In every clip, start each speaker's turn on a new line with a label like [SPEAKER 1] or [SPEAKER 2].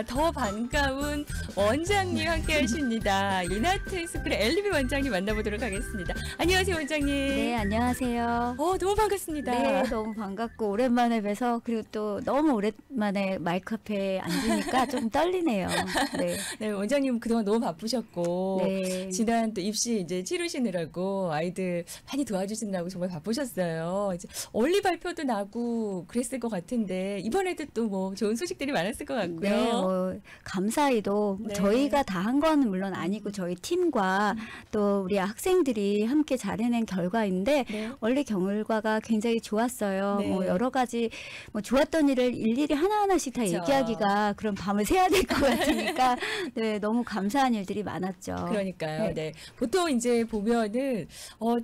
[SPEAKER 1] 더 반가운 원장님 함께 하십니다. 이나트 스쿨의 엘리비 원장님 만나보도록 하겠습니다. 안녕하세요, 원장님.
[SPEAKER 2] 네, 안녕하세요.
[SPEAKER 1] 너무 반갑습니다.
[SPEAKER 2] 네, 너무 반갑고 오랜만에 뵈서 그리고 또 너무 오랜만에 마이크 앞에 앉으니까 좀 떨리네요. 네.
[SPEAKER 1] 네, 원장님 그동안 너무 바쁘셨고
[SPEAKER 2] 네.
[SPEAKER 1] 지난 또 입시 이제 치르시느라고 아이들 많이 도와주시느라고 정말 바쁘셨어요. 이제 원리 발표도 나고 그랬을 것 같은데 이번에도 또 뭐 좋은 소식들이 많았을 것 같고요.
[SPEAKER 2] 네, 감사히도
[SPEAKER 1] 네.
[SPEAKER 2] 저희가 다 한 건 물론 아니고 저희 팀과 또 우리 학생들이 함께 잘 해낸 결과인데
[SPEAKER 1] 네.
[SPEAKER 2] 원래 결과가 굉장히 좋았어요.
[SPEAKER 1] 네.
[SPEAKER 2] 뭐 여러 가지 뭐 좋았던 일을 일일이 하나하나씩 다
[SPEAKER 1] 그쵸.
[SPEAKER 2] 얘기하기가 그럼 밤을 새야 될 것 같으니까 네, 너무 감사한 일들이 많았죠.
[SPEAKER 1] 그러니까요.
[SPEAKER 2] 네.
[SPEAKER 1] 네. 보통 이제 보면은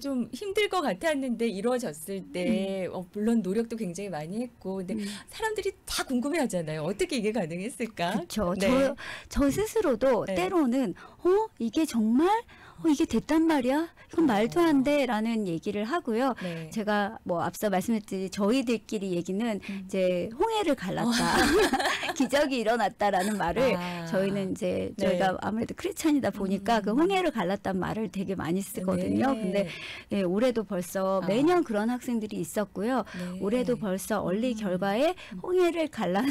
[SPEAKER 1] 좀 힘들 것 같았는데 이루어졌을 때 물론 노력도 굉장히 많이 했고 근데 사람들이 다 궁금해하잖아요. 어떻게 이게 가능했을까?
[SPEAKER 2] 그렇죠.
[SPEAKER 1] 네.
[SPEAKER 2] 저 스스로도
[SPEAKER 1] 네.
[SPEAKER 2] 때로는 이게 정말 이게 됐단 말이야? 이건 말도 안 돼. 라는 얘기를 하고요.
[SPEAKER 1] 네.
[SPEAKER 2] 제가 뭐 앞서 말씀드렸듯이 저희들끼리 얘기는 이제 홍해를 갈랐다. 기적이 일어났다라는 말을 저희는 이제
[SPEAKER 1] 네.
[SPEAKER 2] 저희가 아무래도 크리스찬이다 보니까 그 홍해를 갈랐단 말을 되게 많이 쓰거든요.
[SPEAKER 1] 네.
[SPEAKER 2] 근데 네, 올해도 벌써 매년 그런 학생들이 있었고요.
[SPEAKER 1] 네.
[SPEAKER 2] 올해도 벌써 얼리 결과에 홍해를 갈란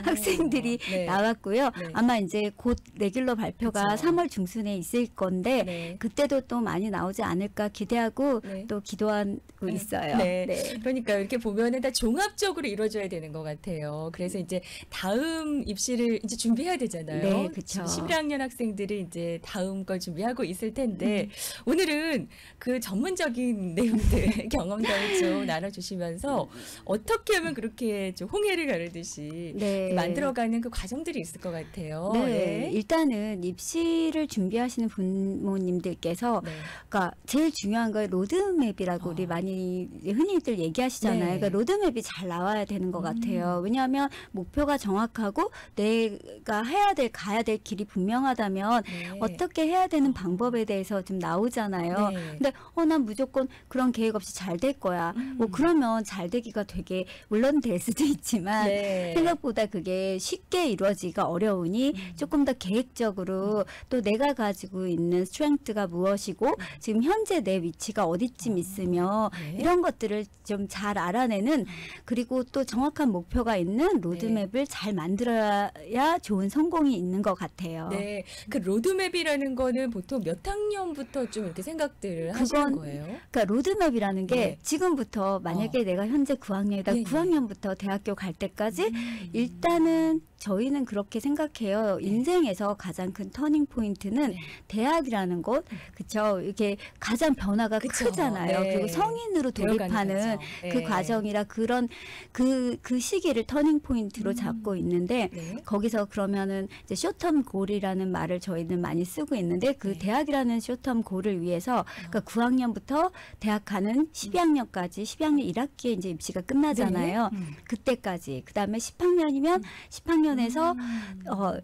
[SPEAKER 2] 학생들이
[SPEAKER 1] 네.
[SPEAKER 2] 나왔고요.
[SPEAKER 1] 네.
[SPEAKER 2] 아마 이제 곧 레귤러 발표가
[SPEAKER 1] 그쵸.
[SPEAKER 2] 3월 중순에 있을 건데
[SPEAKER 1] 네.
[SPEAKER 2] 그때도 또 많이 나오지 않을까 기대하고
[SPEAKER 1] 네.
[SPEAKER 2] 또 기도하고 있어요.
[SPEAKER 1] 네.
[SPEAKER 2] 네.
[SPEAKER 1] 그러니까 이렇게 보면은 다 종합적으로 이루어져야 되는 것 같아요. 그래서 이제 다음 입시를 이제 준비해야 되잖아요.
[SPEAKER 2] 네, 그쵸.
[SPEAKER 1] 11학년 학생들이 이제 다음 걸 준비하고 있을 텐데 오늘은 그 전문적인 내용들 경험담을 좀 나눠주시면서 어떻게 하면 그렇게 좀 홍해를 가르듯이
[SPEAKER 2] 네.
[SPEAKER 1] 만들어가는 그 과정들이 있을 것 같아요.
[SPEAKER 2] 네, 일단은 입시를 준비하시는 부모님들께서
[SPEAKER 1] 네.
[SPEAKER 2] 그러니까 제일 중요한 건 로드맵이라고 우리 많이 흔히들 얘기하시잖아요.
[SPEAKER 1] 네.
[SPEAKER 2] 그러니까 로드맵이 잘 나와야 되는 것 같아요. 왜냐하면 목표가 정확하고 내가 해야 될 가야 될 길이 분명하다면
[SPEAKER 1] 네.
[SPEAKER 2] 어떻게 해야 되는 방법에 대해서 좀 나오잖아요.
[SPEAKER 1] 네.
[SPEAKER 2] 근데 난 무조건 그런 계획 없이 잘 될 거야. 뭐 그러면 잘 되기가 되게 물론 될 수도 있지만
[SPEAKER 1] 네.
[SPEAKER 2] 생각보다 그게 쉽게 이루어지기가 어려우니 조금 더 계획적으로 또 내가 가지고 있는 스트렝스가 무엇이고 지금 현재 내 위치가 어디쯤 있으며
[SPEAKER 1] 네.
[SPEAKER 2] 이런 것들을 좀 잘 알아내는 그리고 또 정확한 목표가 있는 로드맵을 잘 만들어야 좋은 성공이 있는 것 같아요.
[SPEAKER 1] 네, 그 로드맵이라는 거는 보통 몇 학년부터 좀 이렇게 생각들을 하시는
[SPEAKER 2] 그건
[SPEAKER 1] 거예요?
[SPEAKER 2] 그러니까 로드맵이라는 게
[SPEAKER 1] 네.
[SPEAKER 2] 지금부터 만약에 내가 현재 9학년이다.
[SPEAKER 1] 예, 예.
[SPEAKER 2] 9학년부터 대학교 갈 때까지 일단은 저희는 그렇게 생각해요. 인생에서 가장 큰 터닝 포인트는 대학이라는 곳, 그쵸? 이렇게 가장 변화가
[SPEAKER 1] 그쵸.
[SPEAKER 2] 크잖아요.
[SPEAKER 1] 네.
[SPEAKER 2] 그리고 성인으로
[SPEAKER 1] 배워가는
[SPEAKER 2] 돌입하는
[SPEAKER 1] 거죠.
[SPEAKER 2] 그
[SPEAKER 1] 네.
[SPEAKER 2] 과정이라 그런 그 시기를 터닝 포인트로 잡고 있는데
[SPEAKER 1] 네.
[SPEAKER 2] 거기서 그러면은 이제 쇼텀 골이라는 말을 저희는 많이 쓰고 있는데 그
[SPEAKER 1] 네.
[SPEAKER 2] 대학이라는 쇼텀 골을 위해서 그러니까 9학년부터 대학 가는 12학년까지 12학년 1학기에 이제 입시가 끝나잖아요.
[SPEAKER 1] 네.
[SPEAKER 2] 그때까지. 그다음에 10학년이면 10학년에서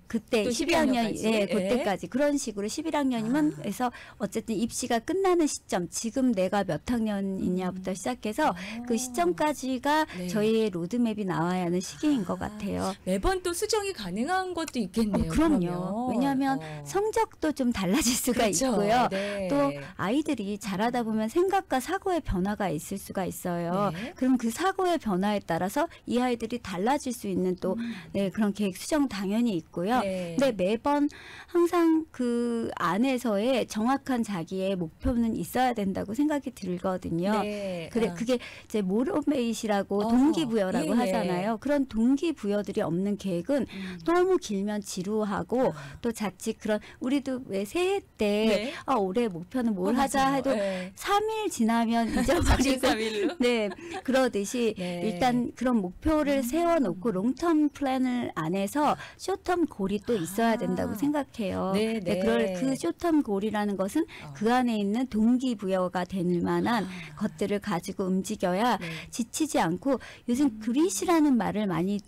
[SPEAKER 2] 그때
[SPEAKER 1] 또
[SPEAKER 2] 12학년
[SPEAKER 1] 12학년까지.
[SPEAKER 2] 예,
[SPEAKER 1] 예.
[SPEAKER 2] 그때까지 그런 식으로 11학년이면 그래서 어쨌든 입시가 끝나는 시점 지금 내가 몇 학년이냐부터 시작해서 그 시점까지가
[SPEAKER 1] 네.
[SPEAKER 2] 저희의 로드맵이 나와야 하는 시기인 것 같아요.
[SPEAKER 1] 매번 또 수정이 가능한 것도 있겠네요.
[SPEAKER 2] 그럼요.
[SPEAKER 1] 그러면.
[SPEAKER 2] 왜냐하면 성적도 좀 달라질 수가
[SPEAKER 1] 그렇죠.
[SPEAKER 2] 있고요.
[SPEAKER 1] 네.
[SPEAKER 2] 또 아이들이 자라다 보면 생각과 사고의 변화가 있을 수가 있어요.
[SPEAKER 1] 네.
[SPEAKER 2] 그럼 그 사고의 변화에 따라서 이 아이들이 달라질 수 있는 또 네, 그런 계획 수정 당연히 있고요.
[SPEAKER 1] 네.
[SPEAKER 2] 근데 매번 항상 그 안에서의 정확한 자기의 목표는 있어야 된다고 생각이 들거든요.
[SPEAKER 1] 네.
[SPEAKER 2] 그래 그게 이제 모로메이시라고 동기부여라고
[SPEAKER 1] 예, 예.
[SPEAKER 2] 하잖아요. 그런 동기부여들이 없는 계획은 너무 길면 지루하고 또 자칫 그런 우리도 왜 새해 때
[SPEAKER 1] 네.
[SPEAKER 2] 올해 목표는 뭘 하자
[SPEAKER 1] 맞아요.
[SPEAKER 2] 해도
[SPEAKER 1] 네.
[SPEAKER 2] 3일 지나면 잊어버리고
[SPEAKER 1] 3일로?
[SPEAKER 2] 네 그러듯이
[SPEAKER 1] 네.
[SPEAKER 2] 일단 그런 목표를 세워놓고 롱텀 플랜을 안에서 쇼텀 골이 또 있어야 된다고 생각해요.
[SPEAKER 1] 네, 네.
[SPEAKER 2] 그럴 그 쇼텀 골이라는 것은 그 안에 있는 동기부여가 될 만한 것들을 가지고 움직여야
[SPEAKER 1] 네.
[SPEAKER 2] 지치지 않고 요즘 그릿이라는 말을 많이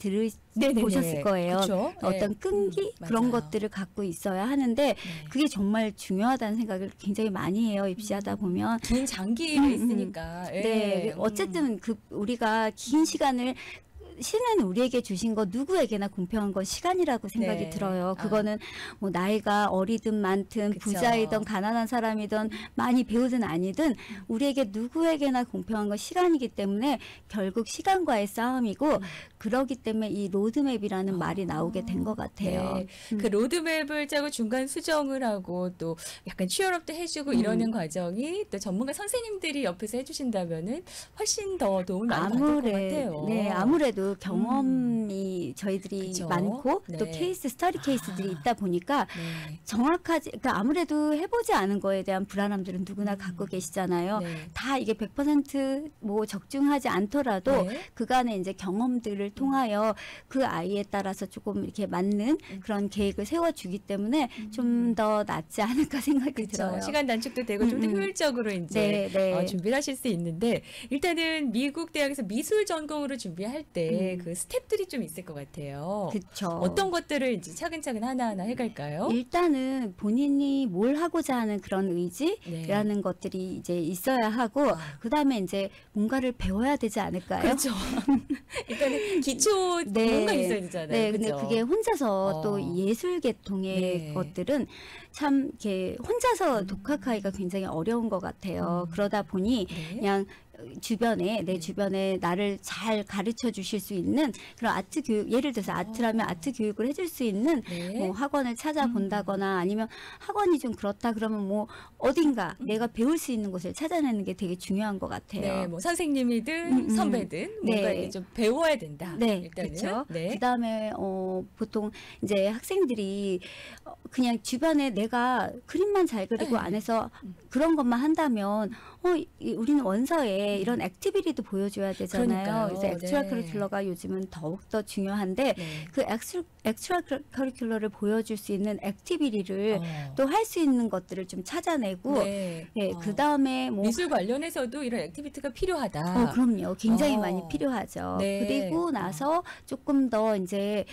[SPEAKER 1] 네네네.
[SPEAKER 2] 보셨을 거예요.
[SPEAKER 1] 그쵸?
[SPEAKER 2] 어떤
[SPEAKER 1] 네.
[SPEAKER 2] 끈기 그런
[SPEAKER 1] 맞아요.
[SPEAKER 2] 것들을 갖고 있어야 하는데 그게 정말 중요하다는 생각을 굉장히 많이 해요. 입시하다 보면.
[SPEAKER 1] 긴 장기가 있으니까. 예.
[SPEAKER 2] 네, 어쨌든 그 우리가 긴 시간을 신은 우리에게 주신 거 누구에게나 공평한 건 시간이라고 생각이
[SPEAKER 1] 네.
[SPEAKER 2] 들어요. 그거는 뭐 나이가 어리든 많든
[SPEAKER 1] 그쵸.
[SPEAKER 2] 부자이든 가난한 사람이든 많이 배우든 아니든 우리에게 누구에게나 공평한 건 시간이기 때문에 결국 시간과의 싸움이고 그러기 때문에 이 로드맵이라는 말이 나오게 된 것 같아요.
[SPEAKER 1] 네. 그 로드맵을 짜고 중간 수정을 하고 또 약간 취업도 해주고 이러는 과정이 또 전문가 선생님들이 옆에서 해주신다면은 훨씬 더 도움을 많이 받을 것 같아요.
[SPEAKER 2] 네, 아무래도 경험이 저희들이
[SPEAKER 1] 그쵸.
[SPEAKER 2] 많고 또
[SPEAKER 1] 네.
[SPEAKER 2] 스터디 케이스들이 있다 보니까
[SPEAKER 1] 네.
[SPEAKER 2] 정확하지, 그러니까 아무래도 해보지 않은 거에 대한 불안함들은 누구나 갖고 계시잖아요.
[SPEAKER 1] 네.
[SPEAKER 2] 다 이게 100% 적중하지 않더라도
[SPEAKER 1] 네.
[SPEAKER 2] 그간의 이제 경험들을 통하여 그 아이에 따라서 조금 이렇게 맞는 그런 계획을 세워주기 때문에 좀 더 낫지 않을까 생각이
[SPEAKER 1] 그렇죠.
[SPEAKER 2] 들어요.
[SPEAKER 1] 시간 단축도 되고 좀 더 효율적으로 이제
[SPEAKER 2] 네, 네.
[SPEAKER 1] 준비를 하실 수 있는데 일단은 미국 대학에서 미술 전공으로 준비할 때 그 스텝들이 좀 있을 것 같아요.
[SPEAKER 2] 그렇죠.
[SPEAKER 1] 어떤 것들을 이제 차근차근 하나하나 해갈까요?
[SPEAKER 2] 일단은 본인이 뭘 하고자 하는 그런 의지라는
[SPEAKER 1] 네.
[SPEAKER 2] 것들이 이제 있어야 하고 그다음에 이제 뭔가를 배워야 되지 않을까요?
[SPEAKER 1] 그렇죠. 일단은 기초
[SPEAKER 2] 네.
[SPEAKER 1] 뭔가 있어야 되잖아요.
[SPEAKER 2] 네, 근데
[SPEAKER 1] 그죠?
[SPEAKER 2] 그게 혼자서
[SPEAKER 1] 어.
[SPEAKER 2] 또 예술 계통의
[SPEAKER 1] 네.
[SPEAKER 2] 것들은 참 이렇게 혼자서 독학하기가 굉장히 어려운 것 같아요. 그러다 보니
[SPEAKER 1] 네.
[SPEAKER 2] 그냥 주변에 내 주변에 나를 잘 가르쳐 주실 수 있는 그런 아트 교육, 예를 들어서 아트라면 아트 교육을 해줄 수 있는
[SPEAKER 1] 네.
[SPEAKER 2] 뭐 학원을 찾아본다거나 아니면 학원이 좀 그렇다 그러면 뭐 어딘가 내가 배울 수 있는 곳을 찾아내는 게 되게 중요한 것 같아요.
[SPEAKER 1] 네, 뭐 선생님이든 선배든 뭔가
[SPEAKER 2] 네.
[SPEAKER 1] 이게 좀 배워야 된다.
[SPEAKER 2] 네,
[SPEAKER 1] 일단은.
[SPEAKER 2] 그렇죠.
[SPEAKER 1] 네.
[SPEAKER 2] 그다음에 보통 이제 학생들이 그냥 주변에 내가 그림만 잘 그리고
[SPEAKER 1] 네.
[SPEAKER 2] 안에서 그런 것만 한다면 우리는 원서에 이런 액티비티도 보여줘야 되잖아요.
[SPEAKER 1] 그러니까요.
[SPEAKER 2] 그래서 엑스트라
[SPEAKER 1] 네.
[SPEAKER 2] 커리큘러가 요즘은 더욱더 중요한데
[SPEAKER 1] 네.
[SPEAKER 2] 그 엑스트라 커리큘러를 보여줄 수 있는 액티비티를
[SPEAKER 1] 어.
[SPEAKER 2] 또 할 수 있는 것들을 좀 찾아내고
[SPEAKER 1] 네.
[SPEAKER 2] 그다음에 뭐
[SPEAKER 1] 미술 관련해서도 이런 액티비티가 필요하다.
[SPEAKER 2] 그럼요. 굉장히
[SPEAKER 1] 어.
[SPEAKER 2] 많이 필요하죠.
[SPEAKER 1] 네.
[SPEAKER 2] 그리고 나서 조금 더 이제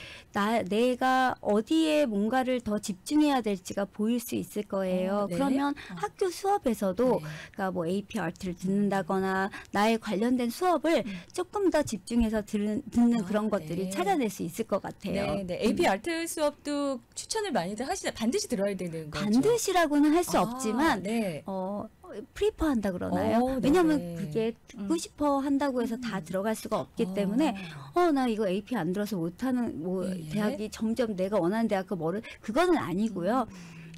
[SPEAKER 2] 내가 어디에 뭔가를 더 집중해야 될지가 보일 수 있을 거예요.
[SPEAKER 1] 네.
[SPEAKER 2] 그러면 학교 수업에서도
[SPEAKER 1] 네.
[SPEAKER 2] 그러니까 뭐 AP 아트를 듣는다거나 나에 관련된 수업을 조금 더 집중해서 듣는 그런 것들이
[SPEAKER 1] 네.
[SPEAKER 2] 찾아낼 수 있을 것 같아요.
[SPEAKER 1] 네, 네. AP 아트 수업도 추천을 많이들 하시죠. 반드시 들어야 되는 거죠.
[SPEAKER 2] 반드시라고는 할 수 없지만
[SPEAKER 1] 네.
[SPEAKER 2] 프리퍼 한다 그러나요?
[SPEAKER 1] 네.
[SPEAKER 2] 왜냐하면 그게 듣고 싶어 한다고 해서 다 들어갈 수가 없기 때문에 나 이거 AP 안 들어서 못하는 뭐
[SPEAKER 1] 네.
[SPEAKER 2] 대학이 점점 내가 원하는 대학교 그거는 아니고요.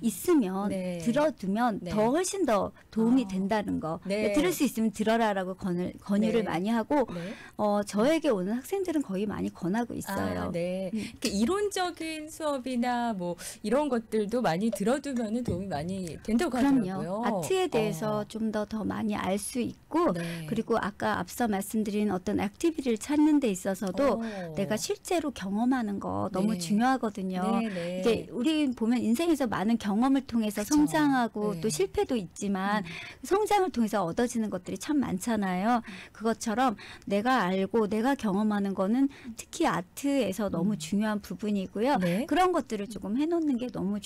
[SPEAKER 2] 있으면
[SPEAKER 1] 네.
[SPEAKER 2] 들어두면
[SPEAKER 1] 네.
[SPEAKER 2] 더 훨씬 더 도움이 된다는 거.
[SPEAKER 1] 네.
[SPEAKER 2] 그러니까 들을 수 있으면 들어라라고 권유를
[SPEAKER 1] 네.
[SPEAKER 2] 많이 하고
[SPEAKER 1] 네.
[SPEAKER 2] 저에게 오는 학생들은 거의 많이 권하고 있어요.
[SPEAKER 1] 아, 네. 그 이론적인 수업이나 뭐 이런 것들도 많이 들어두면은 도움이 많이 된다고 하더라고요.
[SPEAKER 2] 그럼요. 아트에 대해서 좀 더 많이 알 수 있고
[SPEAKER 1] 네.
[SPEAKER 2] 그리고 아까 앞서 말씀드린 어떤 액티비티를 찾는 데 있어서도 내가 실제로 경험하는 거 너무
[SPEAKER 1] 네.
[SPEAKER 2] 중요하거든요.
[SPEAKER 1] 네, 네.
[SPEAKER 2] 이게 우리 보면 인생에서 많은 경험을 통해서
[SPEAKER 1] 그쵸.
[SPEAKER 2] 성장하고
[SPEAKER 1] 네.
[SPEAKER 2] 또 실패도 있지만 성장을 통해서 얻어지는 것들이 참 많잖아요. 그것처럼 내가 알고 내가 경험하는 거는 특히 아트에서 너무 중요한 부분이고요.
[SPEAKER 1] 네.
[SPEAKER 2] 그런 것들을 조금 해놓는 게 너무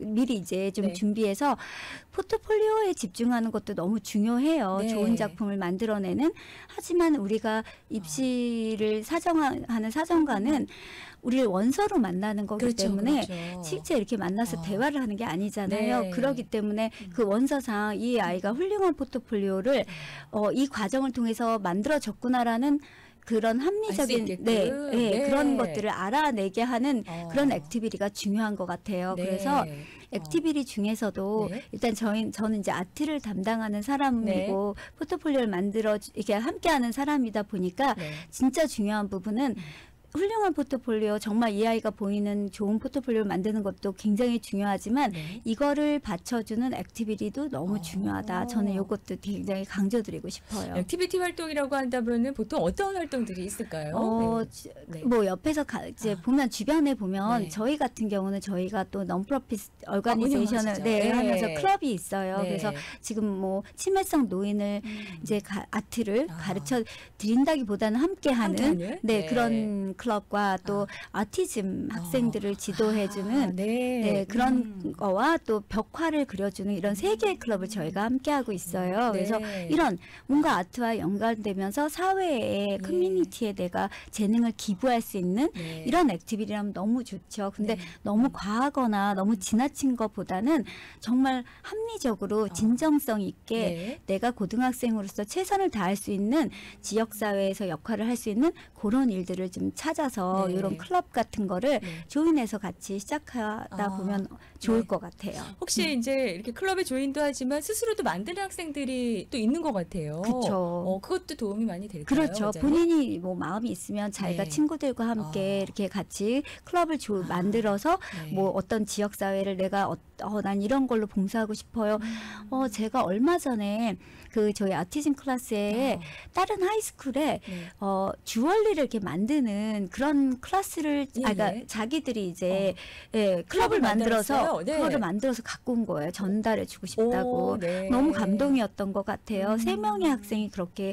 [SPEAKER 2] 미리 이제 좀
[SPEAKER 1] 네.
[SPEAKER 2] 준비해서 포트폴리오에 집중하는 것도 너무 중요해요.
[SPEAKER 1] 네.
[SPEAKER 2] 좋은 작품을 만들어내는. 하지만 우리가 입시를 사정하는 사정관은 우리를 원서로 만나는 거기
[SPEAKER 1] 그렇죠,
[SPEAKER 2] 때문에
[SPEAKER 1] 그렇죠.
[SPEAKER 2] 실제 이렇게 만나서 대화를 하는 게 아니잖아요.
[SPEAKER 1] 네.
[SPEAKER 2] 그렇기 때문에 그 원서상 이 아이가 훌륭한 포트폴리오를 이 과정을 통해서 만들어졌구나라는 그런 합리적인
[SPEAKER 1] 있게끔.
[SPEAKER 2] 네, 그런 것들을 알아내게 하는
[SPEAKER 1] 어.
[SPEAKER 2] 그런 액티비티가 중요한 것 같아요.
[SPEAKER 1] 네.
[SPEAKER 2] 그래서 액티비티 중에서도
[SPEAKER 1] 네.
[SPEAKER 2] 일단 저는 이제 아트를 담당하는 사람이고 포트폴리오를 만들어 이렇게 함께하는 사람이다 보니까
[SPEAKER 1] 네.
[SPEAKER 2] 진짜 중요한 부분은 훌륭한 포트폴리오, 정말 이 아이가 보이는 좋은 포트폴리오를 만드는 것도 굉장히 중요하지만
[SPEAKER 1] 네.
[SPEAKER 2] 이거를 받쳐주는 액티비티도 너무 중요하다. 저는 이것도 굉장히 강조드리고 싶어요.
[SPEAKER 1] 액티비티 활동이라고 한다면은 보통 어떤 활동들이 있을까요? 네.
[SPEAKER 2] 뭐 옆에서 이제 보면 주변에 보면
[SPEAKER 1] 네.
[SPEAKER 2] 저희 같은 경우는 저희가 또 non-profit organization을
[SPEAKER 1] 운영하시죠.
[SPEAKER 2] 하면서
[SPEAKER 1] 네.
[SPEAKER 2] 클럽이 있어요.
[SPEAKER 1] 네.
[SPEAKER 2] 그래서 지금 뭐 치매성 노인을 이제 아트를 가르쳐 드린다기보다는 함께하는
[SPEAKER 1] 함께하는? 네.
[SPEAKER 2] 그런 클럽과 또 아티즘 학생들을 지도해주는
[SPEAKER 1] 네.
[SPEAKER 2] 네, 그런 거와 또 벽화를 그려주는 이런 세 개의 클럽을 저희가 함께하고 있어요. 그래서
[SPEAKER 1] 네.
[SPEAKER 2] 이런 뭔가 아트와 연관되면서 사회에 커뮤니티에 내가 재능을 기부할 수 있는
[SPEAKER 1] 네.
[SPEAKER 2] 이런 액티비티라면 너무 좋죠. 근데
[SPEAKER 1] 네.
[SPEAKER 2] 너무 과하거나 너무 지나친 것보다는 정말 합리적으로 진정성 있게
[SPEAKER 1] 네.
[SPEAKER 2] 내가 고등학생으로서 최선을 다할 수 있는 지역사회에서 역할을 할 수 있는 그런 일들을 좀 찾아서
[SPEAKER 1] 네.
[SPEAKER 2] 이런 클럽 같은 거를
[SPEAKER 1] 네.
[SPEAKER 2] 조인해서 같이 시작하다 보면 좋을
[SPEAKER 1] 네.
[SPEAKER 2] 것 같아요.
[SPEAKER 1] 혹시 이제 이렇게 클럽에 조인도 하지만 스스로도 만드는 학생들이 또 있는 것 같아요.
[SPEAKER 2] 그쵸.
[SPEAKER 1] 그것도 도움이 많이 될까요?
[SPEAKER 2] 그렇죠.
[SPEAKER 1] 원장님?
[SPEAKER 2] 본인이 뭐 마음이 있으면 자기가
[SPEAKER 1] 네.
[SPEAKER 2] 친구들과 함께 이렇게 같이 클럽을 만들어서
[SPEAKER 1] 네.
[SPEAKER 2] 뭐 어떤 지역 사회를 내가 난 이런 걸로 봉사하고 싶어요. 제가 얼마 전에 그 저희 아티즘 클래스에 다른 하이스쿨에
[SPEAKER 1] 네.
[SPEAKER 2] 주얼리를 이렇게 만드는 그런 클래스를 그러니까
[SPEAKER 1] 네.
[SPEAKER 2] 자기들이 이제 클럽을 만들어서
[SPEAKER 1] 만들었어요? 네.
[SPEAKER 2] 그거를 만들어서 갖고 온 거예요. 전달해 주고 싶다고.
[SPEAKER 1] 오, 네.
[SPEAKER 2] 너무 감동이었던 것 같아요. 3명의 학생이 그렇게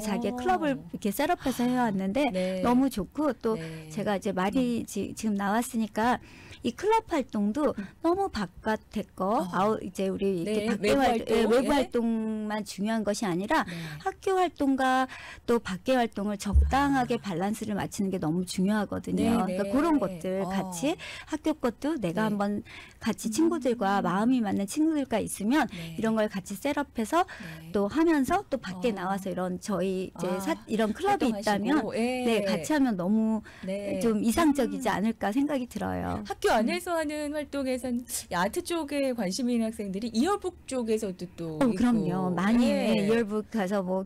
[SPEAKER 2] 자기의 클럽을 이렇게 셋업해서 해왔는데
[SPEAKER 1] 네.
[SPEAKER 2] 너무 좋고 또
[SPEAKER 1] 네.
[SPEAKER 2] 제가 이제 말이 지금 나왔으니까 이 클럽 활동도 너무 바깥의 거, 이제 우리
[SPEAKER 1] 네,
[SPEAKER 2] 이렇게 외부 활동만 중요한 것이 아니라
[SPEAKER 1] 네.
[SPEAKER 2] 학교 활동과 또 밖의 활동을 적당하게 밸런스를 맞추는 게 너무 중요하거든요.
[SPEAKER 1] 네, 네.
[SPEAKER 2] 그러니까 그런 것들 같이 학교 것도 내가 한번 같이 친구들과 마음이 맞는 친구들과 있으면
[SPEAKER 1] 네.
[SPEAKER 2] 이런 걸 같이 셋업해서
[SPEAKER 1] 네.
[SPEAKER 2] 또 하면서 또 밖에 나와서 이런 저희 이제 이런 클럽이
[SPEAKER 1] 활동하시고,
[SPEAKER 2] 있다면 네, 같이 하면 너무
[SPEAKER 1] 네.
[SPEAKER 2] 좀 이상적이지 않을까 생각이 들어요.
[SPEAKER 1] 학교 안에서 하는 활동에서는 아트 쪽에 관심이 있는 학생들이 이어북 쪽에서도 또 있고.
[SPEAKER 2] 그럼요. 많이 이어북 가서 뭐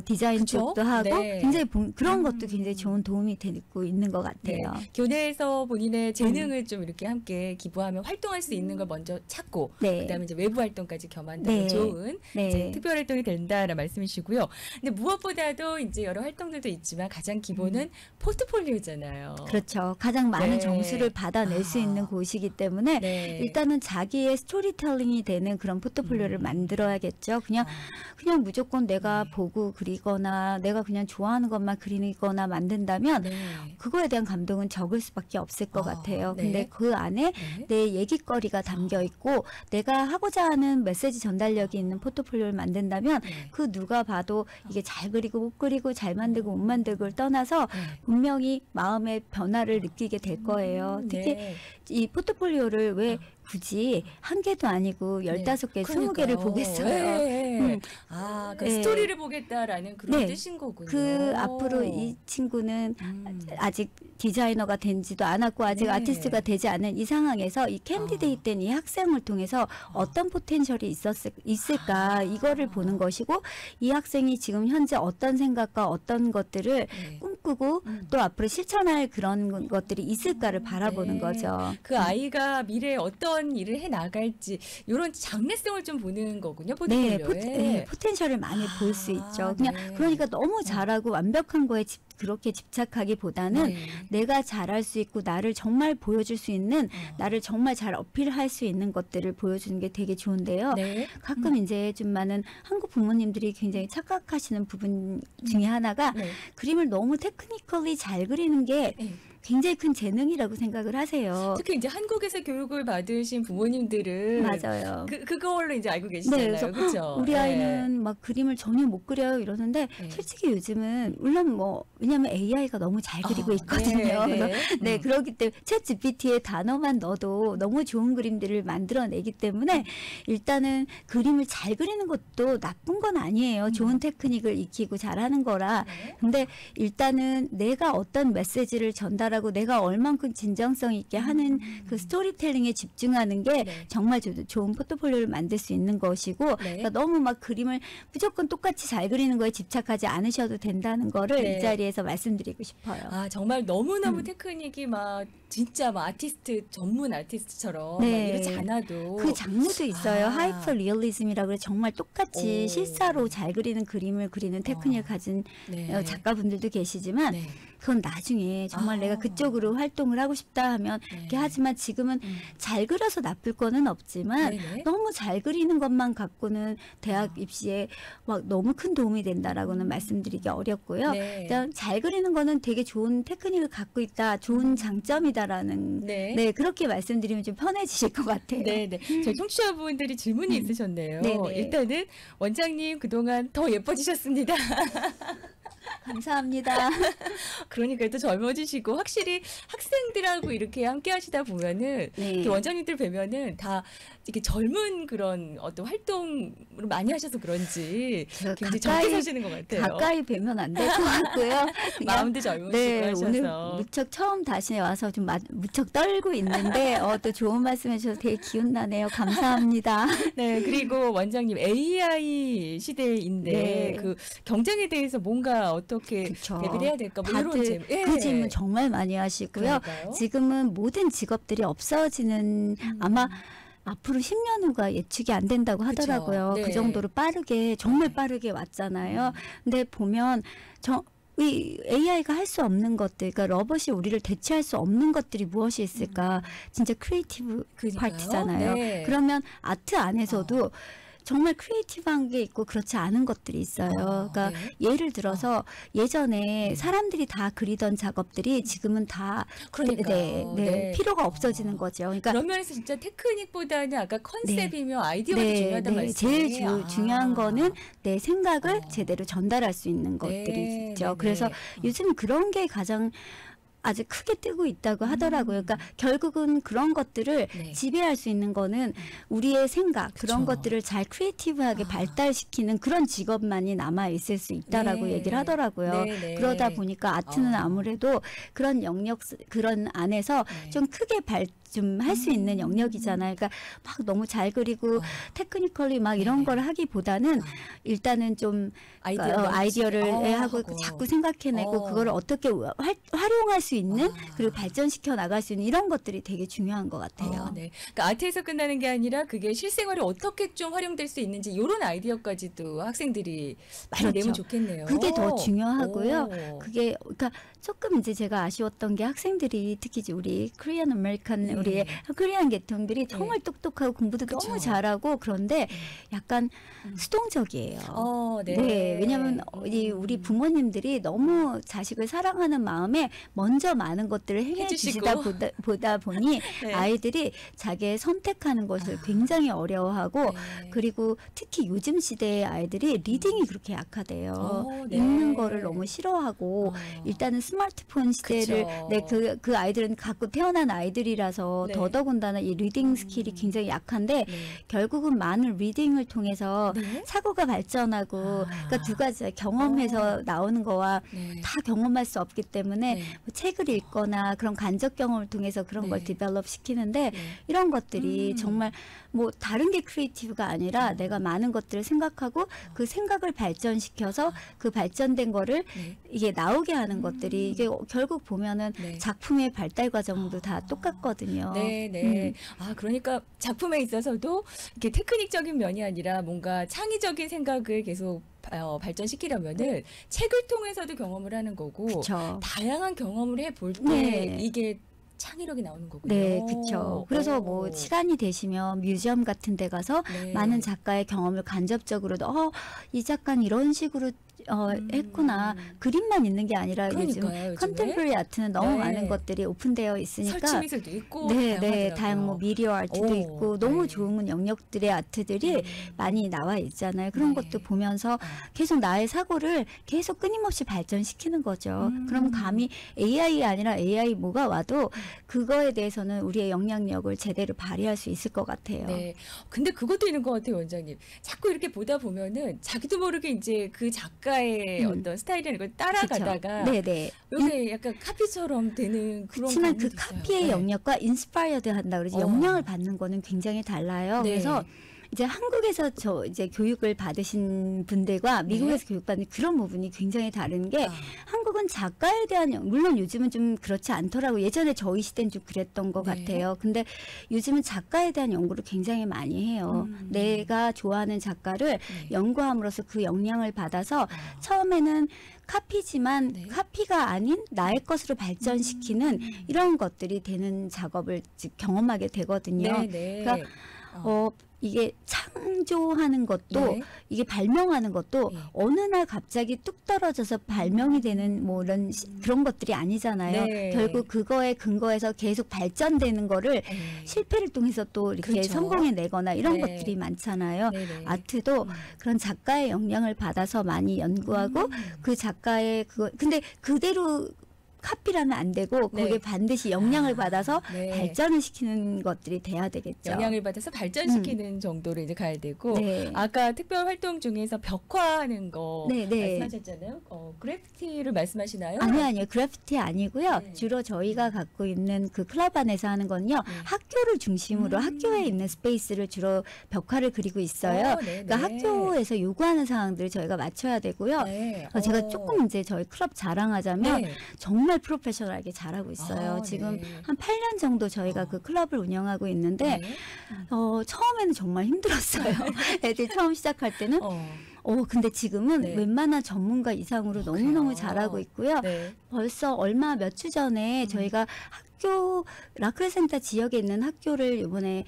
[SPEAKER 2] 디자인
[SPEAKER 1] 그쵸?
[SPEAKER 2] 쪽도 하고
[SPEAKER 1] 네.
[SPEAKER 2] 굉장히 그런 것도 굉장히 좋은 도움이 되고 있는 것
[SPEAKER 1] 네.
[SPEAKER 2] 같아요.
[SPEAKER 1] 교내에서 본인의 재능을 좀 이렇게 함께 기부하면 활동할 수 있는 걸 먼저 찾고
[SPEAKER 2] 네.
[SPEAKER 1] 그다음에 이제 외부 활동까지 겸한다면
[SPEAKER 2] 네.
[SPEAKER 1] 좋은
[SPEAKER 2] 네.
[SPEAKER 1] 이제 특별 활동이 된다라는 말씀이시고요. 근데 무엇보다도 이제 여러 활동들도 있지만 가장 기본은 포트폴리오잖아요.
[SPEAKER 2] 그렇죠. 가장 많은
[SPEAKER 1] 네.
[SPEAKER 2] 점수를 받아낼 수 있는 곳이기 때문에
[SPEAKER 1] 네.
[SPEAKER 2] 일단은 자기의 스토리텔링이 되는 그런 포트폴리오를 만들어야겠죠. 그냥 무조건 내가 보고 그리거나 내가 그냥 좋아하는 것만 그리거나 만든다면
[SPEAKER 1] 네.
[SPEAKER 2] 그거에 대한 감동은 적을 수밖에 없을 것 같아요.
[SPEAKER 1] 네.
[SPEAKER 2] 근데 그 안에
[SPEAKER 1] 네.
[SPEAKER 2] 내 얘기거리가 담겨 있고 내가 하고자 하는 메시지 전달력이 있는 포트폴리오를 만든다면
[SPEAKER 1] 네.
[SPEAKER 2] 그 누가 봐도 이게 잘 그리고 못 그리고 잘 만들고 못 만들고를 떠나서
[SPEAKER 1] 네.
[SPEAKER 2] 분명히 마음의 변화를 느끼게 될 거예요. 특히
[SPEAKER 1] 네.
[SPEAKER 2] 이 포트폴리오를 왜 굳이 한 개도 아니고 15개, 20개를
[SPEAKER 1] 그러니까요.
[SPEAKER 2] 보겠어요.
[SPEAKER 1] 네. 그
[SPEAKER 2] 네.
[SPEAKER 1] 스토리를 보겠다라는 그런
[SPEAKER 2] 네.
[SPEAKER 1] 뜻인 거군요.
[SPEAKER 2] 그 앞으로 이 친구는 아직 디자이너가 된지도 않았고 아직
[SPEAKER 1] 네.
[SPEAKER 2] 아티스트가 되지 않은 이 상황에서 이 캔디데이트 된 이 학생을 통해서 어떤 포텐셜이 있을까 이거를 보는 것이고 이 학생이 지금 현재 어떤 생각과 어떤 것들을
[SPEAKER 1] 네.
[SPEAKER 2] 꿈꾸고 또 앞으로 실천할 그런 것들이 있을까를 바라보는
[SPEAKER 1] 네.
[SPEAKER 2] 거죠.
[SPEAKER 1] 그 아이가 미래에 어떤 일을 해 나갈지 이런 장래성을 좀 보는 거군요.
[SPEAKER 2] 네,
[SPEAKER 1] 포트폴리오에.
[SPEAKER 2] 포텐셜을 많이 볼 수 있죠. 그냥
[SPEAKER 1] 네.
[SPEAKER 2] 그러니까 너무 잘하고 완벽한 거에 그렇게 집착하기보다는
[SPEAKER 1] 네.
[SPEAKER 2] 내가 잘할 수 있고 나를 정말 보여줄 수 있는 나를 정말 잘 어필할 수 있는 것들을 보여주는 게 되게 좋은데요.
[SPEAKER 1] 네.
[SPEAKER 2] 가끔 이제 좀 많은 한국 부모님들이 굉장히 착각하시는 부분 중에 하나가
[SPEAKER 1] 네.
[SPEAKER 2] 그림을 너무 테크니컬리 잘 그리는 게
[SPEAKER 1] 네.
[SPEAKER 2] 굉장히 큰 재능이라고 생각을 하세요.
[SPEAKER 1] 특히 이제 한국에서 교육을 받으신 부모님들은
[SPEAKER 2] 맞아요.
[SPEAKER 1] 그걸로 이제 알고
[SPEAKER 2] 네,
[SPEAKER 1] 계시잖아요.
[SPEAKER 2] 그래서
[SPEAKER 1] 그렇죠?
[SPEAKER 2] 우리 아이는 막 그림을 전혀 못 그려요 이러는데
[SPEAKER 1] 네.
[SPEAKER 2] 솔직히 요즘은 물론 뭐 왜냐하면 AI가 너무 잘 그리고 있거든요.
[SPEAKER 1] 네.
[SPEAKER 2] 네, 그렇기 때문에 챗 GPT에 단어만 넣어도 너무 좋은 그림들을 만들어내기 때문에 일단은 그림을 잘 그리는 것도 나쁜 건 아니에요. 좋은 테크닉을 익히고 잘하는 거라.
[SPEAKER 1] 네.
[SPEAKER 2] 근데 일단은 내가 어떤 메시지를 전달하고 내가 얼만큼 진정성 있게 하는 그 스토리텔링에 집중하는 게
[SPEAKER 1] 네.
[SPEAKER 2] 정말 좋은 포트폴리오를 만들 수 있는 것이고
[SPEAKER 1] 네.
[SPEAKER 2] 그러니까 너무 막 그림을 무조건 똑같이 잘 그리는 거에 집착하지 않으셔도 된다는 거를
[SPEAKER 1] 네.
[SPEAKER 2] 이 자리에서 말씀드리고 싶어요.
[SPEAKER 1] 정말 너무너무 테크닉이 막 진짜 막 전문 아티스트처럼
[SPEAKER 2] 네.
[SPEAKER 1] 막 이렇지 않아도
[SPEAKER 2] 그 장르도 있어요.
[SPEAKER 1] 아.
[SPEAKER 2] 하이퍼 리얼리즘이라고 해서 정말 똑같이
[SPEAKER 1] 오.
[SPEAKER 2] 실사로 잘 그리는 그림을 그리는 테크닉을 가진
[SPEAKER 1] 네.
[SPEAKER 2] 작가분들도 계시지만
[SPEAKER 1] 네.
[SPEAKER 2] 그건 나중에 정말 내가 그쪽으로 활동을 하고 싶다 하면 이렇게 하지만 지금은 잘 그려서 나쁠 거는 없지만
[SPEAKER 1] 네네.
[SPEAKER 2] 너무 잘 그리는 것만 갖고는 대학 입시에 막 너무 큰 도움이 된다라고는 말씀드리기 어렵고요.
[SPEAKER 1] 네.
[SPEAKER 2] 일단 잘 그리는 거는 되게 좋은 테크닉을 갖고 있다, 좋은 장점이다라는
[SPEAKER 1] 네.
[SPEAKER 2] 네, 그렇게 말씀드리면 좀 편해지실 것 같아요.
[SPEAKER 1] 네네. 저희 청취자분들이 질문이 있으셨네요.
[SPEAKER 2] 네네.
[SPEAKER 1] 일단은 원장님 그동안 더 예뻐지셨습니다.
[SPEAKER 2] 감사합니다.
[SPEAKER 1] 그러니까 또 젊어지시고 확실히 학생들하고 이렇게 함께 하시다 보면은
[SPEAKER 2] 네.
[SPEAKER 1] 이렇게 원장님들 뵈면은 다 이렇게 젊은 그런 어떤 활동을 많이 하셔서 그런지
[SPEAKER 2] 제가
[SPEAKER 1] 굉장히 젊게 사시는 것 같아요.
[SPEAKER 2] 가까이 뵈면 안 될 것 같고요. 그냥
[SPEAKER 1] 마음도 젊으시고
[SPEAKER 2] 네, 오늘
[SPEAKER 1] 하셔서.
[SPEAKER 2] 무척 처음 다시 와서 좀 무척 떨고 있는데 또 좋은 말씀 해주셔서 되게 기운 나네요. 감사합니다.
[SPEAKER 1] 네, 그리고 원장님 AI 시대인데
[SPEAKER 2] 네.
[SPEAKER 1] 그 경쟁에 대해서 뭔가 어떻게
[SPEAKER 2] 그쵸.
[SPEAKER 1] 대비를 해야 될까 뭐 이런
[SPEAKER 2] 다들
[SPEAKER 1] 질문. 예.
[SPEAKER 2] 그 질문 정말 많이 하시고요.
[SPEAKER 1] 그러니까요.
[SPEAKER 2] 지금은 모든 직업들이 없어지는 아마 앞으로 10년 후가 예측이 안 된다고 하더라고요.
[SPEAKER 1] 네.
[SPEAKER 2] 그 정도로 빠르게 정말 빠르게 왔잖아요. 근데 보면 이 AI가 할 수 없는 것들, 그러니까 로봇이 우리를 대체할 수 없는 것들이 무엇이 있을까? 진짜 크리에이티브
[SPEAKER 1] 그러니까요.
[SPEAKER 2] 파트잖아요.
[SPEAKER 1] 네.
[SPEAKER 2] 그러면 아트 안에서도 정말 크리에이티브한 게 있고 그렇지 않은 것들이 있어요. 그러니까
[SPEAKER 1] 네.
[SPEAKER 2] 예를 들어서 예전에 사람들이 다 그리던 작업들이 지금은 다
[SPEAKER 1] 그러니까요. 네.
[SPEAKER 2] 필요가 없어지는 거죠. 그러니까
[SPEAKER 1] 그런 면에서 진짜 테크닉보다는 아까 컨셉이며 아이디어가 더 중요하단 말씀이에요.
[SPEAKER 2] 제일 중요한 거는 내 생각을
[SPEAKER 1] 어.
[SPEAKER 2] 제대로 전달할 수 있는 것들이
[SPEAKER 1] 네,
[SPEAKER 2] 있죠.
[SPEAKER 1] 네,
[SPEAKER 2] 그래서
[SPEAKER 1] 네.
[SPEAKER 2] 요즘 그런 게 가장 아주 크게 뜨고 있다고 하더라고요. 그러니까 결국은 그런 것들을
[SPEAKER 1] 네.
[SPEAKER 2] 지배할 수 있는 거는 우리의 생각, 그런
[SPEAKER 1] 그쵸.
[SPEAKER 2] 것들을 잘 크리에이티브하게 발달시키는 그런 직업만이 남아 있을 수 있다라고
[SPEAKER 1] 네.
[SPEAKER 2] 얘기를 하더라고요.
[SPEAKER 1] 네, 네.
[SPEAKER 2] 그러다 보니까 아트는 아무래도 그런 영역, 그런 안에서
[SPEAKER 1] 네.
[SPEAKER 2] 좀 크게 좀 할 수 있는 영역이잖아요. 그러니까 막 너무 잘 그리고 테크니컬리 막 이런
[SPEAKER 1] 네.
[SPEAKER 2] 걸 하기보다는 일단은 좀 아이디어를 하고 자꾸 생각해내고 그거를 어떻게 활용할 수 있는 그리고 발전시켜 나갈 수 있는 이런 것들이 되게 중요한 것 같아요.
[SPEAKER 1] 네. 그러니까 아트에서 끝나는 게 아니라 그게 실생활에 어떻게 좀 활용될 수 있는지 이런 아이디어까지도 학생들이 많이
[SPEAKER 2] 그렇죠.
[SPEAKER 1] 내면 좋겠네요.
[SPEAKER 2] 그게 더 중요하고요.
[SPEAKER 1] 오.
[SPEAKER 2] 그게 그러니까 조금 이제 제가 아쉬웠던 게 학생들이 특히 이제 우리 코리안 아메리칸 우리 코리안 계통들이 정말 똑똑하고 공부도
[SPEAKER 1] 그쵸.
[SPEAKER 2] 너무 잘하고 그런데 약간 수동적이에요.
[SPEAKER 1] 네.
[SPEAKER 2] 왜냐하면 우리 부모님들이 너무 자식을 사랑하는 마음에 먼저 많은 것들을 해주시다 보다 보니
[SPEAKER 1] 네.
[SPEAKER 2] 아이들이 자기의 선택하는 것을 굉장히 어려워하고
[SPEAKER 1] 네.
[SPEAKER 2] 그리고 특히 요즘 시대의 아이들이 리딩이 그렇게 약하대요.
[SPEAKER 1] 네.
[SPEAKER 2] 읽는 거를 너무 싫어하고 일단은 스마트폰 시대를
[SPEAKER 1] 그쵸.
[SPEAKER 2] 그 아이들은 갖고 태어난 아이들이라서
[SPEAKER 1] 네.
[SPEAKER 2] 더더군다나 이 리딩 스킬이 굉장히 약한데
[SPEAKER 1] 네.
[SPEAKER 2] 결국은 많은 리딩을 통해서
[SPEAKER 1] 네.
[SPEAKER 2] 사고가 발전하고 그러니까 두 가지 경험해서 나오는 거와
[SPEAKER 1] 네.
[SPEAKER 2] 다 경험할 수 없기 때문에
[SPEAKER 1] 네.
[SPEAKER 2] 뭐 책을 읽거나 그런 간접 경험을 통해서 그런
[SPEAKER 1] 네.
[SPEAKER 2] 걸 디벨롭 시키는데
[SPEAKER 1] 네.
[SPEAKER 2] 이런 것들이 정말 뭐 다른 게 크리에이티브가 아니라 내가 많은 것들을 생각하고 그 생각을 발전시켜서 그 발전된 거를
[SPEAKER 1] 네.
[SPEAKER 2] 이게 나오게 하는 것들이 이게 결국 보면은
[SPEAKER 1] 네.
[SPEAKER 2] 작품의 발달 과정도 다 똑같거든요.
[SPEAKER 1] 네, 네. 그러니까 작품에 있어서도 이렇게 테크닉적인 면이 아니라 뭔가 창의적인 생각을 계속 발전시키려면은 책을 통해서도 경험을 하는 거고
[SPEAKER 2] 그렇죠.
[SPEAKER 1] 다양한 경험을 해볼 때
[SPEAKER 2] 네.
[SPEAKER 1] 이게 창의력이 나오는 거군요.
[SPEAKER 2] 네, 그렇죠. 그래서 뭐 시간이 되시면 뮤지엄 같은 데 가서
[SPEAKER 1] 네.
[SPEAKER 2] 많은 작가의 경험을 간접적으로 이 작가는 이런 식으로 했구나. 그림만 있는 게 아니라 요즘
[SPEAKER 1] 그러니까요, 요즘에.
[SPEAKER 2] 컨템포러리 아트는 너무
[SPEAKER 1] 네.
[SPEAKER 2] 많은 것들이 오픈되어 있으니까
[SPEAKER 1] 설치 미술도 있고
[SPEAKER 2] 네, 다양 뭐 미디어 아트도 있고 너무
[SPEAKER 1] 네.
[SPEAKER 2] 좋은 영역들의 아트들이 많이 나와 있잖아요. 그런
[SPEAKER 1] 네.
[SPEAKER 2] 것도 보면서 계속 나의 사고를 계속 끊임없이 발전시키는 거죠. 그럼 감히 AI 아니라 AI 뭐가 와도 그거에 대해서는 우리의 영향력을 제대로 발휘할 수 있을 것 같아요.
[SPEAKER 1] 네. 근데 그것도 있는 것 같아요, 원장님. 자꾸 이렇게 보다 보면은 자기도 모르게 이제 그 작가의 어떤 스타일이나 걸 따라가다가
[SPEAKER 2] 네네.
[SPEAKER 1] 요새 약간 카피처럼 되는 그런
[SPEAKER 2] 그렇지만 그
[SPEAKER 1] 경우도 있어요.
[SPEAKER 2] 카피의
[SPEAKER 1] 네.
[SPEAKER 2] 영역과 인스파이어드 한다 그러지 영향을 받는 거는 굉장히 달라요.
[SPEAKER 1] 네.
[SPEAKER 2] 그래서 이제 한국에서 이제 교육을 받으신 분들과 미국에서 교육받는 그런 부분이 굉장히 다른 게 한국은 작가에 대한 물론 요즘은 좀 그렇지 않더라고. 예전에 저희 시대는 좀 그랬던 것 같아요. 근데 요즘은 작가에 대한 연구를 굉장히 많이 해요. 내가 좋아하는 작가를 연구함으로써 그 영향을 받아서 처음에는 카피지만
[SPEAKER 1] 네.
[SPEAKER 2] 카피가 아닌 나의 것으로 발전시키는 이런 것들이 되는 작업을 경험하게 되거든요.
[SPEAKER 1] 네, 네.
[SPEAKER 2] 그러니까 이게 창조하는 것도
[SPEAKER 1] 네.
[SPEAKER 2] 이게 발명하는 것도
[SPEAKER 1] 네.
[SPEAKER 2] 어느 날 갑자기 뚝 떨어져서 발명이 되는 뭐 이런 그런 것들이 아니잖아요.
[SPEAKER 1] 네.
[SPEAKER 2] 결국 그거에 근거해서 계속 발전되는 거를
[SPEAKER 1] 네.
[SPEAKER 2] 실패를 통해서 또 이렇게
[SPEAKER 1] 그렇죠.
[SPEAKER 2] 성공해 내거나 이런
[SPEAKER 1] 네.
[SPEAKER 2] 것들이 많잖아요.
[SPEAKER 1] 네, 네.
[SPEAKER 2] 아트도 그런 작가의 영향을 받아서 많이 연구하고 그 작가의 그거 근데 그대로 카피라면 안 되고
[SPEAKER 1] 네.
[SPEAKER 2] 거기에 반드시 영향을 받아서
[SPEAKER 1] 네.
[SPEAKER 2] 발전을 시키는 것들이 돼야 되겠죠.
[SPEAKER 1] 영향을 받아서 발전시키는 정도로 이제 가야 되고
[SPEAKER 2] 네.
[SPEAKER 1] 아까 특별 활동 중에서 벽화하는 거
[SPEAKER 2] 네, 네.
[SPEAKER 1] 말씀하셨잖아요. 그래피티를 말씀하시나요?
[SPEAKER 2] 아니요. 그래피티 아니고요.
[SPEAKER 1] 네.
[SPEAKER 2] 주로 저희가 갖고 있는 그 클럽 안에서 하는 건요.
[SPEAKER 1] 네.
[SPEAKER 2] 학교를 중심으로 학교에 있는 스페이스를 주로 벽화를 그리고 있어요.
[SPEAKER 1] 네,
[SPEAKER 2] 그러니까
[SPEAKER 1] 네.
[SPEAKER 2] 학교에서 요구하는 사항들을 저희가 맞춰야 되고요.
[SPEAKER 1] 네.
[SPEAKER 2] 제가 조금 이제 저희 클럽 자랑하자면
[SPEAKER 1] 네.
[SPEAKER 2] 정말 프로페셔널하게 잘하고 있어요. 지금
[SPEAKER 1] 네.
[SPEAKER 2] 한 8년 정도 저희가 그 클럽을 운영하고 있는데
[SPEAKER 1] 네.
[SPEAKER 2] 처음에는 정말 힘들었어요. 애들 처음 시작할 때는. 근데 지금은
[SPEAKER 1] 네.
[SPEAKER 2] 웬만한 전문가 이상으로 너무너무
[SPEAKER 1] 그래요?
[SPEAKER 2] 잘하고 있고요.
[SPEAKER 1] 네.
[SPEAKER 2] 벌써 몇 주 전에 저희가 학교 라크레센터 지역에 있는 학교를 이번에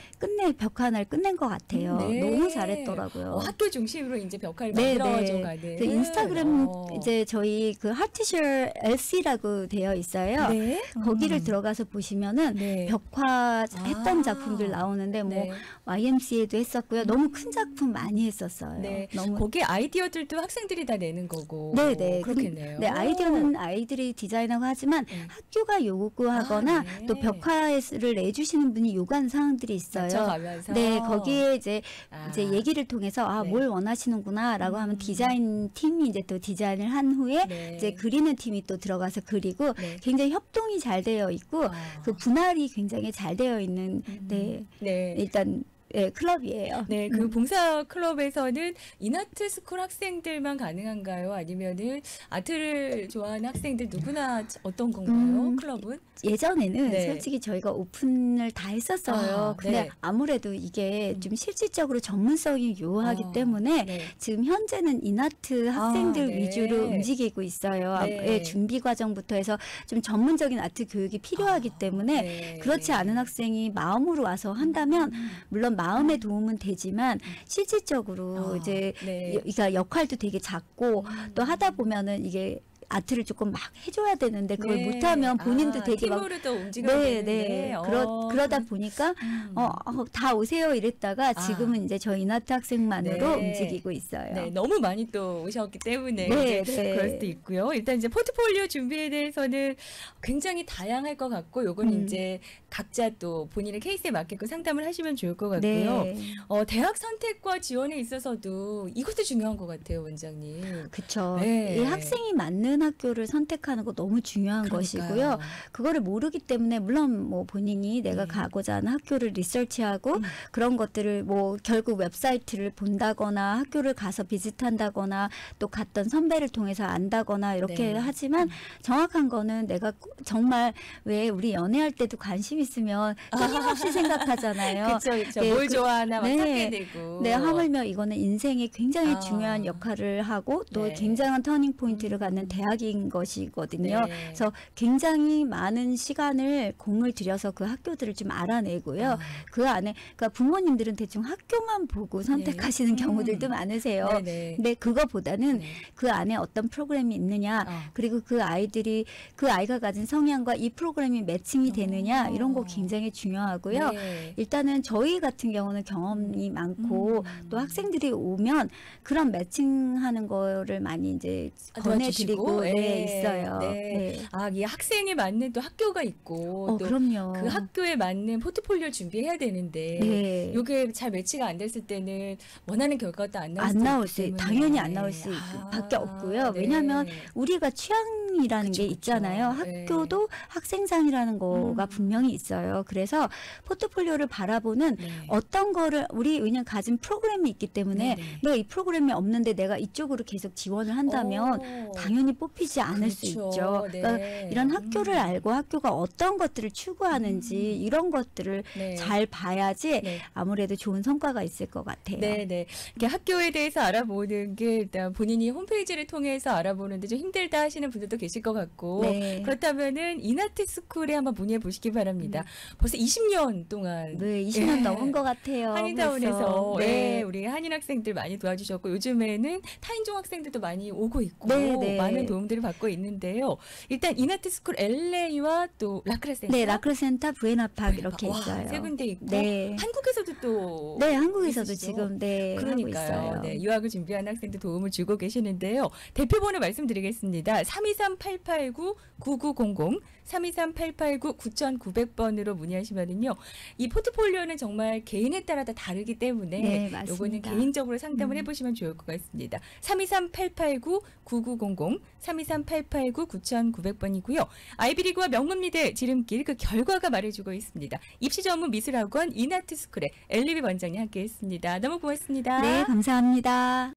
[SPEAKER 2] 벽화를 끝낸 것 같아요.
[SPEAKER 1] 네.
[SPEAKER 2] 너무 잘했더라고요.
[SPEAKER 1] 학교 중심으로 이제 벽화를
[SPEAKER 2] 네,
[SPEAKER 1] 만들어져
[SPEAKER 2] 네.
[SPEAKER 1] 가는.
[SPEAKER 2] 그 인스타그램
[SPEAKER 1] 어.
[SPEAKER 2] 이제 저희 그 하트셜 LC라고 되어 있어요.
[SPEAKER 1] 네.
[SPEAKER 2] 거기를 들어가서 보시면은
[SPEAKER 1] 네.
[SPEAKER 2] 벽화 했던
[SPEAKER 1] 아.
[SPEAKER 2] 작품들 나오는데 뭐
[SPEAKER 1] 네.
[SPEAKER 2] YMCA도 했었고요. 너무 큰 작품 많이 했었어요.
[SPEAKER 1] 네.
[SPEAKER 2] 너무
[SPEAKER 1] 거기 아이디어들도 학생들이 다 내는 거고.
[SPEAKER 2] 네네.
[SPEAKER 1] 그렇겠네요.
[SPEAKER 2] 네, 아이디어는 아이들이 디자인하고 하지만
[SPEAKER 1] 네.
[SPEAKER 2] 학교가 요구하거나
[SPEAKER 1] 네.
[SPEAKER 2] 또 벽화를 내주시는 분이 요구하는 사항들이 있어요.
[SPEAKER 1] 맞춰가면서.
[SPEAKER 2] 네, 거기에 이제
[SPEAKER 1] 아.
[SPEAKER 2] 얘기를 통해서
[SPEAKER 1] 네.
[SPEAKER 2] 뭘 원하시는구나라고 하면 디자인 팀이 이제 또 디자인을 한 후에
[SPEAKER 1] 네.
[SPEAKER 2] 이제 그리는 팀이 또 들어가서 그리고
[SPEAKER 1] 네.
[SPEAKER 2] 굉장히 협동이 잘 되어 있고 그 분할이 굉장히 잘 되어 있는 네,
[SPEAKER 1] 네.
[SPEAKER 2] 일단 클럽이에요.
[SPEAKER 1] 네, 그 봉사 클럽에서는 인아트 스쿨 학생들만 가능한가요? 아니면은 아트를 좋아하는 학생들 누구나 어떤 건가요? 클럽은?
[SPEAKER 2] 예전에는
[SPEAKER 1] 네.
[SPEAKER 2] 솔직히 저희가 오픈을 다 했었어요.
[SPEAKER 1] 아,
[SPEAKER 2] 근데
[SPEAKER 1] 네.
[SPEAKER 2] 아무래도 이게 좀 실질적으로 전문성이 요하기 때문에
[SPEAKER 1] 네.
[SPEAKER 2] 지금 현재는 인아트 학생들
[SPEAKER 1] 네.
[SPEAKER 2] 위주로 움직이고 있어요.
[SPEAKER 1] 네.
[SPEAKER 2] 준비 과정부터 해서 좀 전문적인 아트 교육이 필요하기 때문에
[SPEAKER 1] 네.
[SPEAKER 2] 그렇지 않은 학생이 마음으로 와서 한다면 물론 마음의 도움은 되지만 실질적으로 이제
[SPEAKER 1] 네.
[SPEAKER 2] 그러니까 역할도 되게 작고 또 하다 보면은 이게 아트를 조금 막 해줘야 되는데 그걸
[SPEAKER 1] 네.
[SPEAKER 2] 못하면 본인도 되게 막
[SPEAKER 1] 팀으로 또 움직여야 되는데.
[SPEAKER 2] 네. 그러다 보니까 다 오세요 이랬다가 지금은 이제 저희 인아트 학생만으로
[SPEAKER 1] 네.
[SPEAKER 2] 움직이고 있어요.
[SPEAKER 1] 네, 너무 많이 또 오셨기 때문에
[SPEAKER 2] 네,
[SPEAKER 1] 이제
[SPEAKER 2] 네.
[SPEAKER 1] 그럴 수도 있고요. 일단 이제 포트폴리오 준비에 대해서는 굉장히 다양할 것 같고, 요건 이제 각자 또 본인의 케이스에 맞게끔 상담을 하시면 좋을 것 같고요.
[SPEAKER 2] 네.
[SPEAKER 1] 대학 선택과 지원에 있어서도 이것도 중요한 것 같아요, 원장님.
[SPEAKER 2] 그쵸.
[SPEAKER 1] 네.
[SPEAKER 2] 이 학생이 맞는 학교를 선택하는 거 너무 중요한
[SPEAKER 1] 그러니까요.
[SPEAKER 2] 것이고요. 그거를 모르기 때문에 물론 뭐 본인이 내가
[SPEAKER 1] 네.
[SPEAKER 2] 가고자 하는 학교를 리서치하고 그런 것들을 뭐 결국 웹사이트를 본다거나 학교를 가서 비슷한다거나 또 갔던 선배를 통해서 안다거나 이렇게
[SPEAKER 1] 네.
[SPEAKER 2] 하지만 정확한 거는 내가 정말 왜 우리 연애할 때도 관심 있으면 끊임없이 생각하잖아요.
[SPEAKER 1] 그렇죠.
[SPEAKER 2] 네,
[SPEAKER 1] 뭘 좋아하나 막
[SPEAKER 2] 네.
[SPEAKER 1] 찾게 되고.
[SPEAKER 2] 네, 하물며 이거는 인생에 굉장히
[SPEAKER 1] 아.
[SPEAKER 2] 중요한 역할을 하고 또
[SPEAKER 1] 네.
[SPEAKER 2] 굉장한 터닝 포인트를 갖는 대학인 것이거든요.
[SPEAKER 1] 네.
[SPEAKER 2] 그래서 굉장히 많은 시간을 공을 들여서 그 학교들을 좀 알아내고요. 그 안에 그러니까 부모님들은 대충 학교만 보고 선택하시는 경우들도 많으세요.
[SPEAKER 1] 네네.
[SPEAKER 2] 근데 그거보다는
[SPEAKER 1] 네.
[SPEAKER 2] 그 안에 어떤 프로그램이 있느냐, 그리고 그 아이가 가진 성향과 이 프로그램이 매칭이 되느냐 이런 거 굉장히 중요하고요.
[SPEAKER 1] 네.
[SPEAKER 2] 일단은 저희 같은 경우는 경험이 많고 또 학생들이 오면 그런 매칭하는 거를 많이 이제
[SPEAKER 1] 도와주시고.
[SPEAKER 2] 권해드리고
[SPEAKER 1] 네.
[SPEAKER 2] 있어요.
[SPEAKER 1] 네.
[SPEAKER 2] 네.
[SPEAKER 1] 이 학생에 맞는 또 학교가 있고 또
[SPEAKER 2] 그럼요.
[SPEAKER 1] 그 학교에 맞는 포트폴리오를 준비해야 되는데
[SPEAKER 2] 네.
[SPEAKER 1] 이게 잘 매치가 안 됐을 때는 원하는 결과도 안 나올
[SPEAKER 2] 안
[SPEAKER 1] 수도
[SPEAKER 2] 나올
[SPEAKER 1] 있기
[SPEAKER 2] 수
[SPEAKER 1] 때문에.
[SPEAKER 2] 당연히 안 나올 수 밖에 없고요.
[SPEAKER 1] 네.
[SPEAKER 2] 왜냐하면 우리가 취향이라는
[SPEAKER 1] 그쵸,
[SPEAKER 2] 게
[SPEAKER 1] 그쵸.
[SPEAKER 2] 있잖아요.
[SPEAKER 1] 네.
[SPEAKER 2] 학교도 학생상이라는 거가 분명히 있어요. 그래서 포트폴리오를 바라보는
[SPEAKER 1] 네.
[SPEAKER 2] 어떤 거를 우리 왜냐면 가진 프로그램이 있기 때문에
[SPEAKER 1] 네네.
[SPEAKER 2] 내가 이 프로그램이 없는데 내가 이쪽으로 계속 지원을 한다면 당연히 뽑히지 않을 수
[SPEAKER 1] 그렇죠.
[SPEAKER 2] 있죠. 그러니까
[SPEAKER 1] 네.
[SPEAKER 2] 이런 학교를 알고 학교가 어떤 것들을 추구하는지 이런 것들을
[SPEAKER 1] 네.
[SPEAKER 2] 잘 봐야지
[SPEAKER 1] 네.
[SPEAKER 2] 아무래도 좋은 성과가 있을 것 같아요.
[SPEAKER 1] 네네. 이렇게 학교에 대해서 알아보는 게 일단 본인이 홈페이지를 통해서 알아보는데 좀 힘들다 하시는 분들도 계실 것 같고
[SPEAKER 2] 네.
[SPEAKER 1] 그렇다면은 이나트 스쿨에 한번 문의해 보시기 바랍니다. 벌써 20년 동안
[SPEAKER 2] 네, 20년
[SPEAKER 1] 예.
[SPEAKER 2] 넘은 것 같아요.
[SPEAKER 1] 한인타운에서
[SPEAKER 2] 벌써.
[SPEAKER 1] 네. 우리 한인 학생들 많이 도와주셨고 요즘에는 타인종 학생들도 많이 오고 있고
[SPEAKER 2] 네, 네.
[SPEAKER 1] 많은 도움들을 받고 있는데요. 일단 이나트 스쿨 LA와 또 라크라 센터
[SPEAKER 2] 네, 라크센터 부에나팍 이렇게
[SPEAKER 1] 와,
[SPEAKER 2] 있어요.
[SPEAKER 1] 세 군데 있고
[SPEAKER 2] 네.
[SPEAKER 1] 한국에서도 또
[SPEAKER 2] 네, 한국에서도
[SPEAKER 1] 있으시죠?
[SPEAKER 2] 지금 네, 하고
[SPEAKER 1] 그러니까요.
[SPEAKER 2] 있어요.
[SPEAKER 1] 네, 유학을 준비하는 학생들 도움을 주고 계시는데요. 대표번호 말씀드리겠습니다. 323-889-9900, 323-889-9900번으로 문의하시면은요. 이 포트폴리오는 정말 개인에 따라 다 다르기 때문에
[SPEAKER 2] 네, 맞습니다.
[SPEAKER 1] 요거는 개인적으로 상담을 해보시면 좋을 것 같습니다. 323-889-9900, 323-889-9900번이고요. 아이비리그와 명문미대 지름길 그 결과가 말해주고 있습니다. 입시 전문 미술학원 이나트 스쿨의 엘리비 원장님 함께했습니다. 너무 고맙습니다.
[SPEAKER 2] 네, 감사합니다.